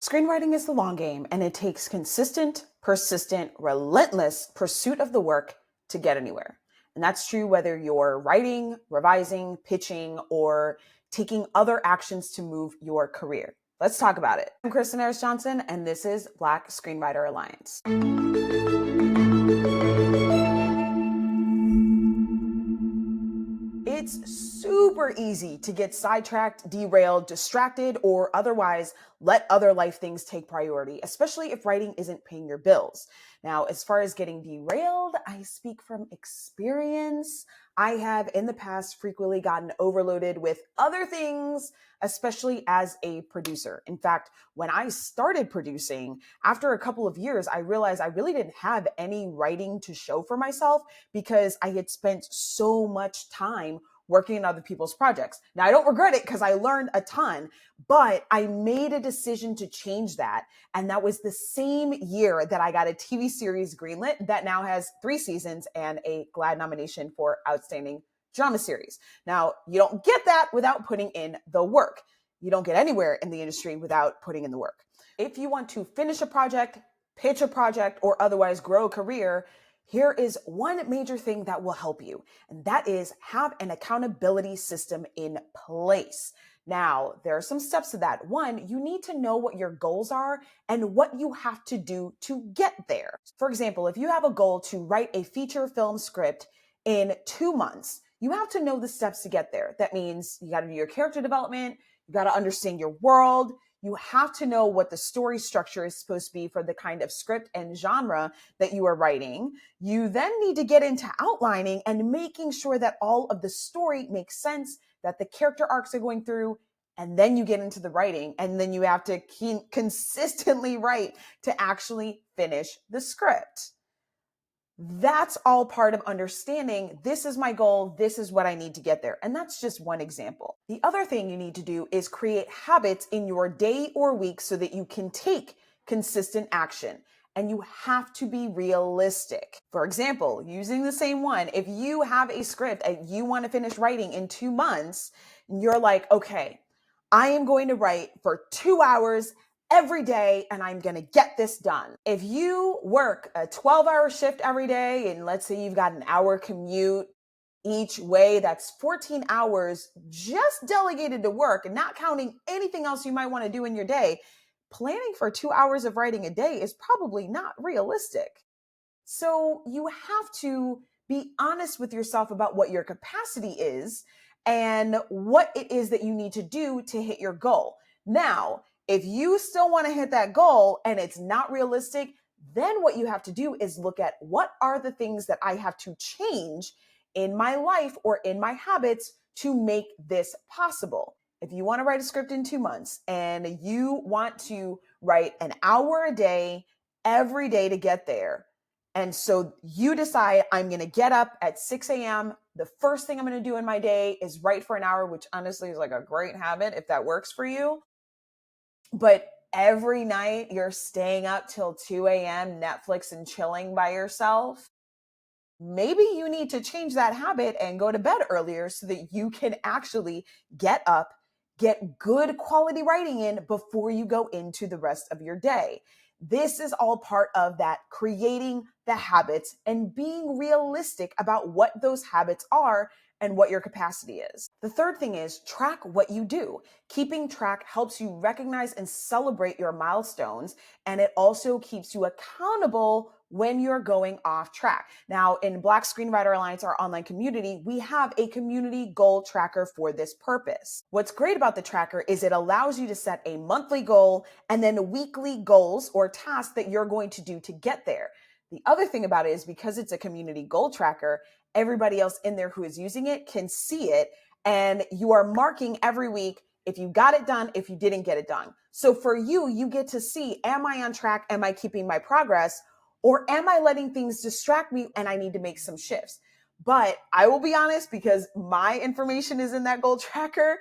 Screenwriting is the long game, and it takes consistent, persistent, relentless pursuit of the work to get anywhere. And that's true whether you're writing, revising, pitching, or taking other actions to move your career. Let's talk about it. I'm Kristen Harris Johnson, and this is Black Screenwriter Alliance. It's super easy to get sidetracked, derailed, distracted, or otherwise let other life things take priority, especially if writing isn't paying your bills. Now, as far as getting derailed, I speak from experience. I have in the past frequently gotten overloaded with other things, especially as a producer. In fact, when I started producing, after a couple of years, I realized I really didn't have any writing to show for myself because I had spent so much time working on other people's projects. Now, I don't regret it because I learned a ton, but I made a decision to change that. And that was the same year that I got a TV series greenlit that now has 3 seasons and a GLAAD nomination for Outstanding Drama Series. Now, you don't get that without putting in the work. You don't get anywhere in the industry without putting in the work. If you want to finish a project, pitch a project, or otherwise grow a career, here is one major thing that will help you, and that is have an accountability system in place. Now, there are some steps to that. One, you need to know what your goals are and what you have to do to get there. For example, if you have a goal to write a feature film script in 2 months, you have to know the steps to get there. That means you got to do your character development, you got to understand your world, you have to know what the story structure is supposed to be for the kind of script and genre that you are writing. You then need to get into outlining and making sure that all of the story makes sense, that the character arcs are going through, and then you get into the writing, and then you have to consistently write to actually finish the script. That's all part of understanding this is my goal, this is what I need to get there. And that's just one example. The other thing you need to do is create habits in your day or week so that you can take consistent action. And you have to be realistic. For example, using the same one, if you have a script and you want to finish writing in 2 months, and you're like, okay, I am going to write for 2 hours every day and I'm going to get this done. If you work a 12-hour shift every day and let's say you've got an hour commute each way, that's 14 hours just delegated to work and not counting anything else you might want to do in your day. Planning for 2 hours of writing a day is probably not realistic. So you have to be honest with yourself about what your capacity is and what it is that you need to do to hit your goal. Now, if you still want to hit that goal and it's not realistic, then what you have to do is look at what are the things that I have to change in my life or in my habits to make this possible. If you want to write a script in 2 months and you want to write an hour a day every day to get there, and so you decide I'm going to get up at 6 a.m. The first thing I'm going to do in my day is write for an hour, which honestly is like a great habit if that works for you. But every night you're staying up till 2 a.m. Netflix and chilling by yourself. Maybe you need to change that habit and go to bed earlier so that you can actually get up, get good quality writing in before you go into the rest of your day. This is all part of that creating the habits and being realistic about what those habits are and what your capacity is. The third thing is track what you do. Keeping track helps you recognize and celebrate your milestones, and it also keeps you accountable when you're going off track. Now, in Black Screenwriter Alliance, our online community, we have a community goal tracker for this purpose. What's great about the tracker is it allows you to set a monthly goal and then weekly goals or tasks that you're going to do to get there. The other thing about it is because it's a community goal tracker, everybody else in there who is using it can see it, and you are marking every week if you got it done, if you didn't get it done. So for you, you get to see, am I on track? Am I keeping my progress? Or am I letting things distract me and I need to make some shifts? But I will be honest, because my information is in that goal tracker,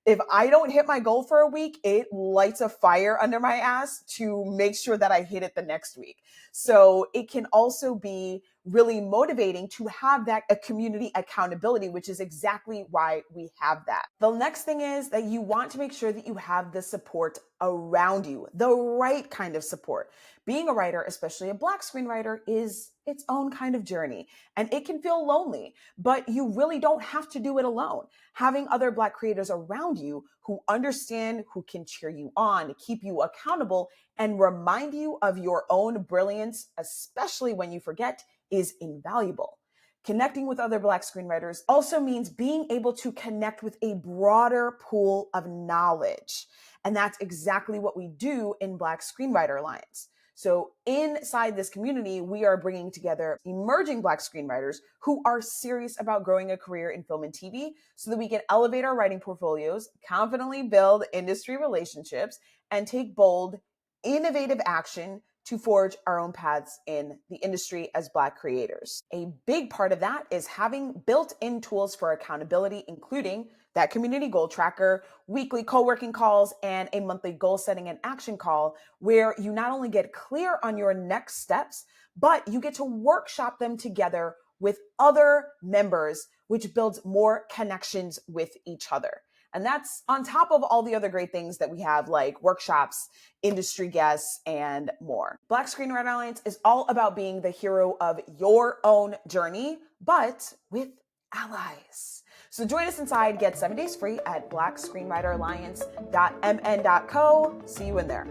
if I don't hit my goal for a week, it lights a fire under my ass to make sure that I hit it the next week. So it can also be really motivating to have that a community accountability, which is exactly why we have that. The next thing is that you want to make sure that you have the support around you, the right kind of support. Being a writer, especially a Black screenwriter, is its own kind of journey, and it can feel lonely, but you really don't have to do it alone. Having other Black creators around you who understand, who can cheer you on, keep you accountable, and remind you of your own brilliance, especially when you forget, is invaluable. Connecting with other Black screenwriters also means being able to connect with a broader pool of knowledge. And that's exactly what we do in Black Screenwriter Alliance. So inside this community, we are bringing together emerging Black screenwriters who are serious about growing a career in film and TV so that we can elevate our writing portfolios, confidently build industry relationships, and take bold, innovative action to forge our own paths in the industry as Black creators. A big part of that is having built-in tools for accountability, including that community goal tracker, weekly co-working calls, and a monthly goal setting and action call, where you not only get clear on your next steps, but you get to workshop them together with other members, which builds more connections with each other. And that's on top of all the other great things that we have, like workshops, industry guests, and more. Black Screenwriter Alliance is all about being the hero of your own journey, but with allies. So join us inside, get 7 days free at blackscreenwriteralliance.mn.co. See you in there.